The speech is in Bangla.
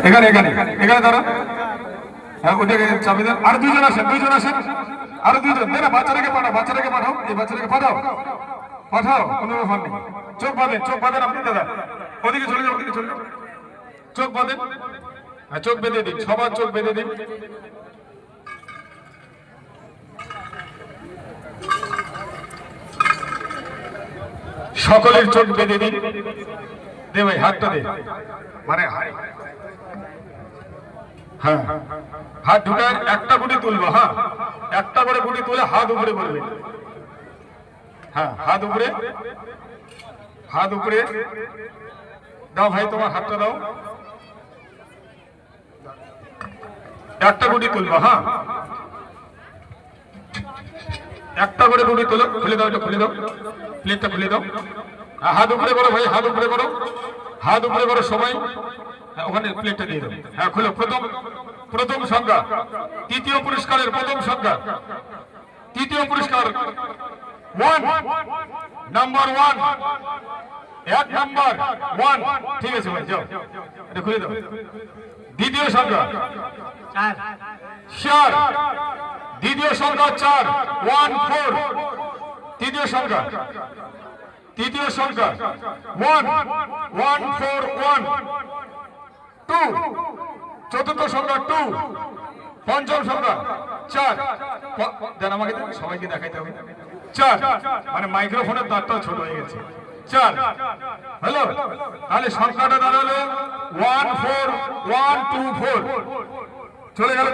এখানে এখানে এখানে দাঁড়া। হ্যাঁ ওদিকে চাবি দেন। আর দুইজন আসেন, দুইজন আসেন, আরো দুইজন দেন। বাচ্চাটাকে পাঠাও, বাচ্চাটাকে পাঠাও, এই বাচ্চাটাকে পাঠাও, পাঠাও, কোনো ব্যাপার নেই। চোখ বাঁধেন, চোখ বাঁধেন আপনি দাদা। ওদিকে চলে যাও, ওদিকে চলে যাও। চোখ বাঁধেন, হ্যাঁ চোখ বেঁধে দিন, সবার চোখ বেঁধে দিন। সকলের চোখ বেঁধে দিন। দে ভাই হাতটা দে, মানে হ্যাঁ হাত ঢুকায় একটা গুটি তুলবো। হ্যাঁ একটা করে গুটি তুলে হাত উপরে করবে। হ্যাঁ হাত উপরে, হাত উপরে দাও ভাই, তোমার হাতটা দাও। একটা গুটি তুলবো। হ্যাঁ একটা করে গুটি তুলো, খুলে দাও, এটা খুলে দাও, প্লেটটা খুলে দাও। হাত উপরে করো ভাই, হাত উপরে করো, হাত উপরে করো সবাই। ওখানে প্লেটটা দিয়ে দাও। হ্যাঁ খুলো। প্রথম প্রথম সংখ্যা, তৃতীয় পুরস্কারের প্রথম সংখ্যা, তৃতীয় পুরস্কার 1 নাম্বার 1, 1 নাম্বার 1। ঠিক আছে ভাই যাও, এটা খুলে দাও। দ্বিতীয় সংখ্যা 4, দ্বিতীয় সংখ্যা 4, 1 4। তৃতীয় সংখ্যা, তৃতীয় সংখ্যা 1 1 4 1 2। চতুর্থ সংখ্যা 2। পঞ্চম সংখ্যা 4। দেন আমাকে দেন, সবাইকে দেখাইতে হবে। 4 মানে মাইক্রোফোনের তারটা ছোট হয়ে গেছে। 4 হ্যালো, তাহলে সংখ্যাটা দাঁড়ালো 1 4 1 2 4 চলে গেল।